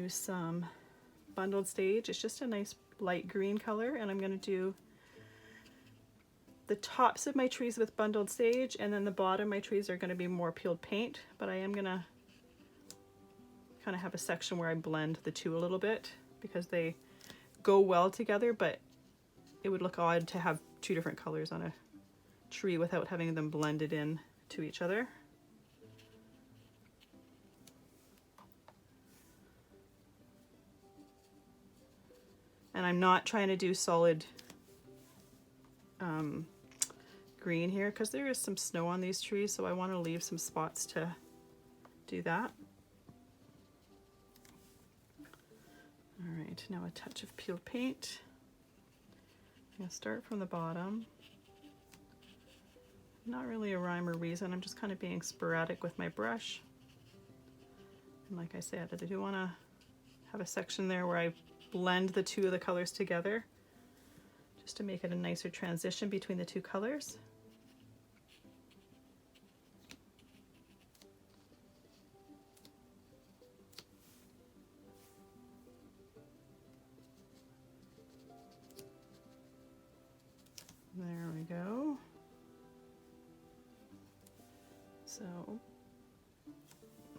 use some bundled sage. It's just a nice light green color, and I'm going to do the tops of my trees with bundled sage, and then the bottom of my trees are going to be more peeled paint, but I am going to kind of have a section where I blend the two a little bit because they go well together, but it would look odd to have two different colors on a tree without having them blended in to each other. And I'm not trying to do solid green here because there is some snow on these trees, so I want to leave some spots to do that. All right, now a touch of peeled paint. I'm going to start from the bottom. Not really a rhyme or reason, I'm just kind of being sporadic with my brush. And like I said, I do want to have a section there where I blend the two of the colors together just to make it a nicer transition between the two colors. There we go. So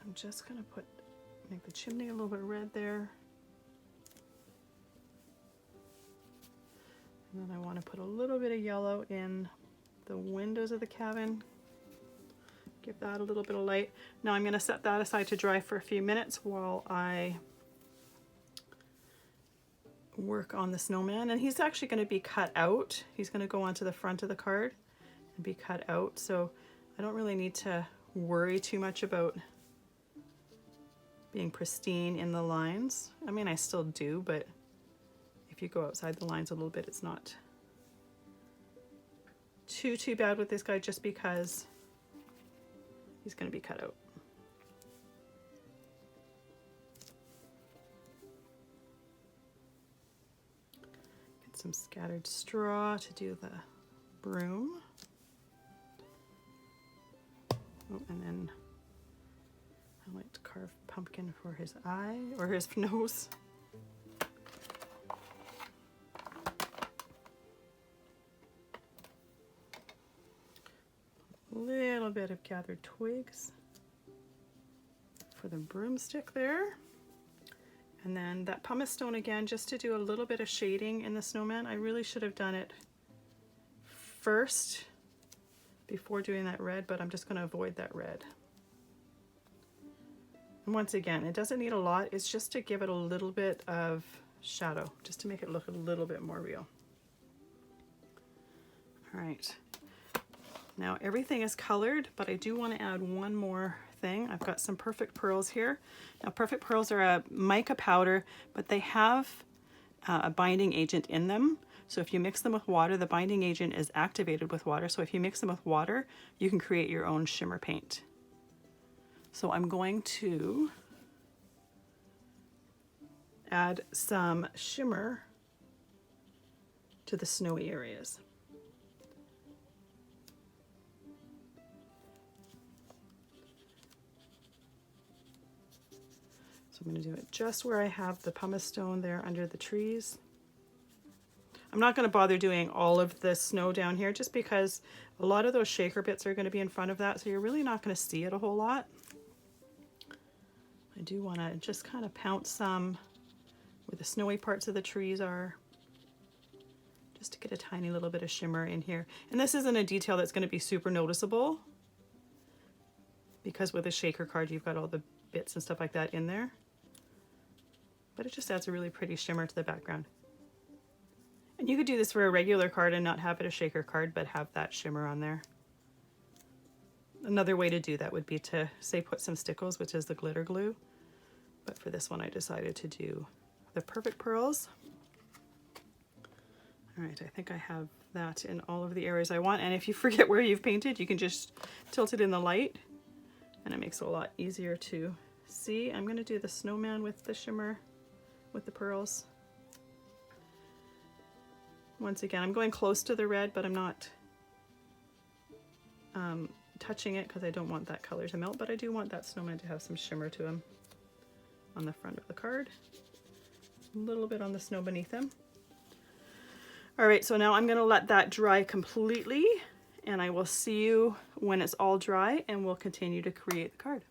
I'm just going to make the chimney a little bit red there. And then I want to put a little bit of yellow in the windows of the cabin. Give that a little bit of light. Now I'm going to set that aside to dry for a few minutes while I work on the snowman. And he's actually going to be cut out. He's going to go onto the front of the card and be cut out. So I don't really need to worry too much about being pristine in the lines. I mean, I still do, but if you go outside the lines a little bit, it's not too bad with this guy just because he's going to be cut out. Get some scattered straw to do the broom. Oh, and then I like to carve pumpkin for his eye or his nose. A little bit of gathered twigs for the broomstick there. And then that pumice stone again, just to do a little bit of shading in the snowman. I really should have done it first before doing that red, but I'm just going to avoid that red. And once again, it doesn't need a lot. It's just to give it a little bit of shadow, just to make it look a little bit more real. All right. Now everything is colored, but I do want to add one more thing. I've got some Perfect Pearls here. Now Perfect Pearls are a mica powder, but they have a binding agent in them. So if you mix them with water, the binding agent is activated with water. So if you mix them with water, you can create your own shimmer paint. So I'm going to add some shimmer to the snowy areas. So I'm going to do it just where I have the pumice stone there under the trees. I'm not going to bother doing all of the snow down here just because a lot of those shaker bits are going to be in front of that, so you're really not going to see it a whole lot. I do want to just kind of pounce some where the snowy parts of the trees are, just to get a tiny little bit of shimmer in here. And this isn't a detail that's going to be super noticeable because with a shaker card you've got all the bits and stuff like that in there, but it just adds a really pretty shimmer to the background. And you could do this for a regular card and not have it a shaker card, but have that shimmer on there. Another way to do that would be to, say, put some stickles, which is the glitter glue. But for this one, I decided to do the Perfect Pearls. All right, I think I have that in all of the areas I want. And if you forget where you've painted, you can just tilt it in the light, and it makes it a lot easier to see. I'm going to do the snowman with the shimmer, with the pearls. Once again, I'm going close to the red, but I'm not touching it because I don't want that color to melt, but I do want that snowman to have some shimmer to him on the front of the card. A little bit on the snow beneath him. All right, so now I'm gonna let that dry completely, and I will see you when it's all dry, and we'll continue to create the card.